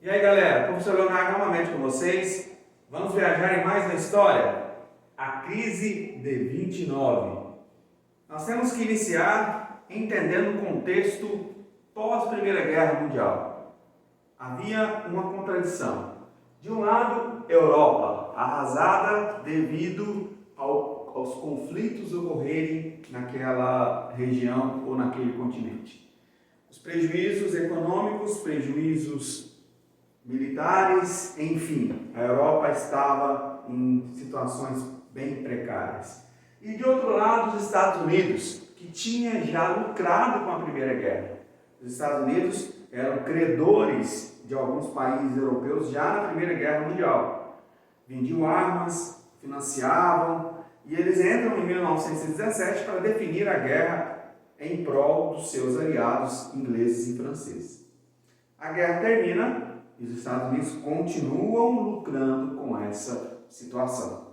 E aí galera, professor Leonardo novamente com vocês. Vamos viajar em mais uma história, a crise de 29. Nós temos que iniciar entendendo o contexto pós-Primeira Guerra Mundial. Havia uma contradição. De um lado, Europa, arrasada devido aos conflitos ocorrerem naquela região ou naquele continente. Os prejuízos econômicos, prejuízos militares, enfim, a Europa estava em situações bem precárias. E de outro lado, os Estados Unidos, que tinha já lucrado com a Primeira Guerra. Os Estados Unidos eram credores de alguns países europeus já na Primeira Guerra Mundial. Vendiam armas, financiavam, e eles entram em 1917 para definir a guerra em prol dos seus aliados ingleses e franceses. A guerra termina e os Estados Unidos continuam lucrando com essa situação,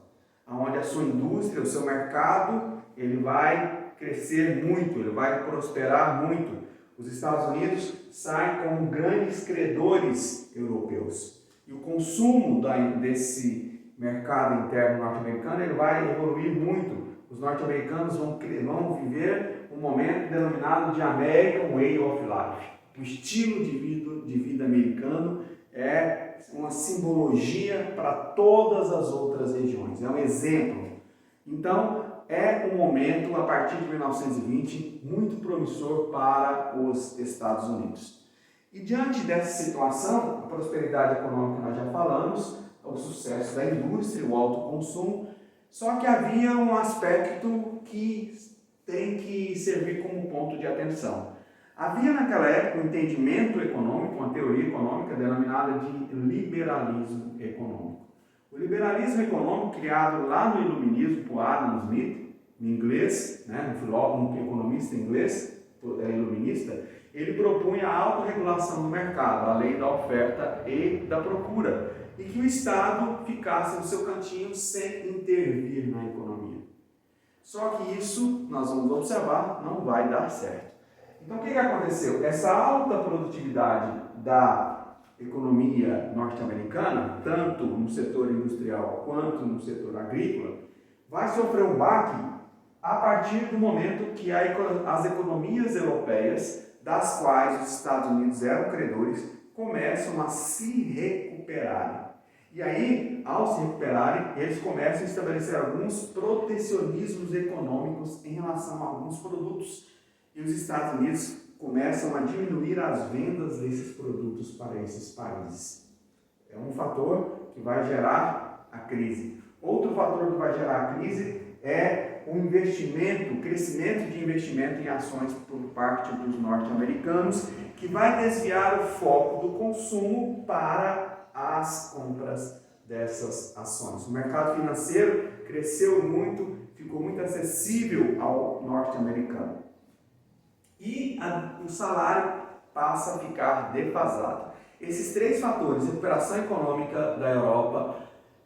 onde a sua indústria, o seu mercado, ele vai crescer muito, ele vai prosperar muito. Os Estados Unidos saem como grandes credores europeus e o consumo desse mercado interno norte-americano ele vai evoluir muito. Os norte-americanos vão viver um momento denominado de American Way of Life. O estilo de vida americano é uma simbologia para todas as outras regiões, é um exemplo. Então, é um momento, a partir de 1920, muito promissor para os Estados Unidos. E diante dessa situação, a prosperidade econômica nós já falamos, o sucesso da indústria, o alto consumo, só que havia um aspecto que tem que servir como ponto de atenção. Havia naquela época um entendimento econômico, uma teoria econômica denominada de liberalismo econômico. O liberalismo econômico, criado lá no Iluminismo por Adam Smith, em inglês, um filósofo, um economista inglês, iluminista, ele propunha a autorregulação do mercado, a lei da oferta e da procura, e que o Estado ficasse no seu cantinho sem intervir na economia. Só que isso, nós vamos observar, não vai dar certo. Então, o que aconteceu? Essa alta produtividade da economia norte-americana, tanto no setor industrial quanto no setor agrícola, vai sofrer um baque a partir do momento que as economias europeias, das quais os Estados Unidos eram credores, começam a se recuperarem. E aí, ao se recuperarem, eles começam a estabelecer alguns protecionismos econômicos em relação a alguns produtos. E os Estados Unidos começam a diminuir as vendas desses produtos para esses países. É um fator que vai gerar a crise. Outro fator que vai gerar a crise é o investimento, o crescimento de investimento em ações por parte dos norte-americanos, que vai desviar o foco do consumo para as compras dessas ações. O mercado financeiro cresceu muito, ficou muito acessível ao norte-americano. E o salário passa a ficar defasado. Esses três fatores, recuperação econômica da Europa,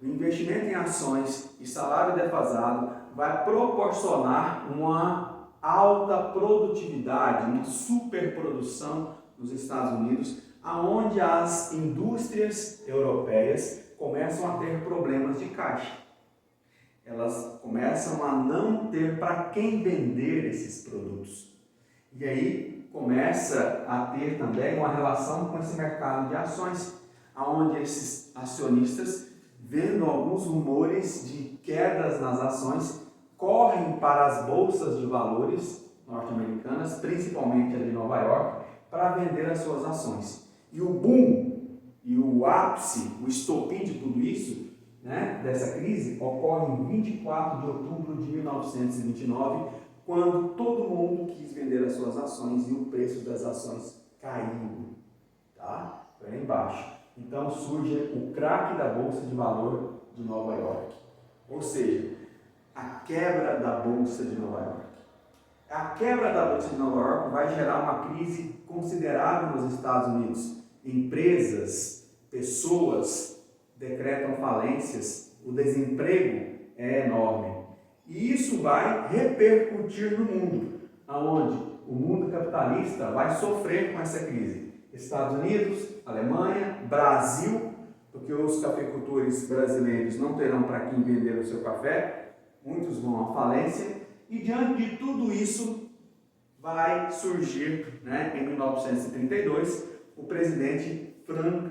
o investimento em ações e salário defasado, vai proporcionar uma alta produtividade, uma superprodução nos Estados Unidos, aonde as indústrias europeias começam a ter problemas de caixa. Elas começam a não ter para quem vender esses produtos. E aí começa a ter também uma relação com esse mercado de ações, onde esses acionistas, vendo alguns rumores de quedas nas ações, correm para as bolsas de valores norte-americanas, principalmente a de Nova York, para vender as suas ações. E o boom e o ápice, o estopim de tudo isso, dessa crise, ocorre em 24 de outubro de 1929, quando todo mundo quis vender as suas ações e o preço das ações caiu, foi lá embaixo. Então surge o craque da Bolsa de Valor de Nova York, ou seja, a quebra da Bolsa de Nova York. A quebra da Bolsa de Nova York vai gerar uma crise considerável nos Estados Unidos. Empresas, pessoas decretam falências, o desemprego é enorme. E isso vai repercutir no mundo, onde o mundo capitalista vai sofrer com essa crise. Estados Unidos, Alemanha, Brasil, porque os cafeicultores brasileiros não terão para quem vender o seu café, muitos vão à falência, e diante de tudo isso vai surgir, em 1932, o presidente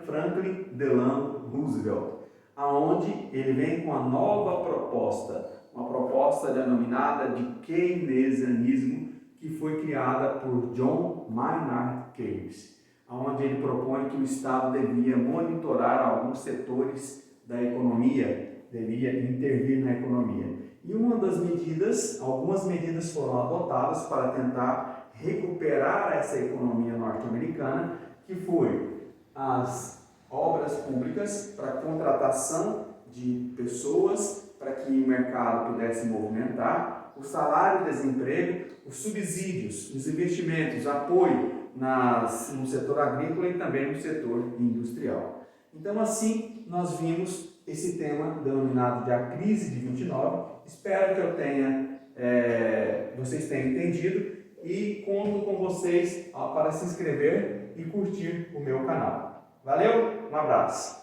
Franklin Delano Roosevelt, aonde ele vem com a nova proposta, uma proposta denominada de keynesianismo, que foi criada por John Maynard Keynes, onde ele propõe que o Estado devia monitorar alguns setores da economia, devia intervir na economia. E algumas medidas foram adotadas para tentar recuperar essa economia norte-americana, que foi as obras públicas para contratação de pessoas para que o mercado pudesse movimentar, o salário-desemprego, os subsídios, os investimentos, apoio no setor agrícola e também no setor industrial. Então, assim, nós vimos esse tema denominado de a crise de 29. Espero que vocês tenham entendido e conto com vocês para se inscrever e curtir o meu canal. Valeu, um abraço!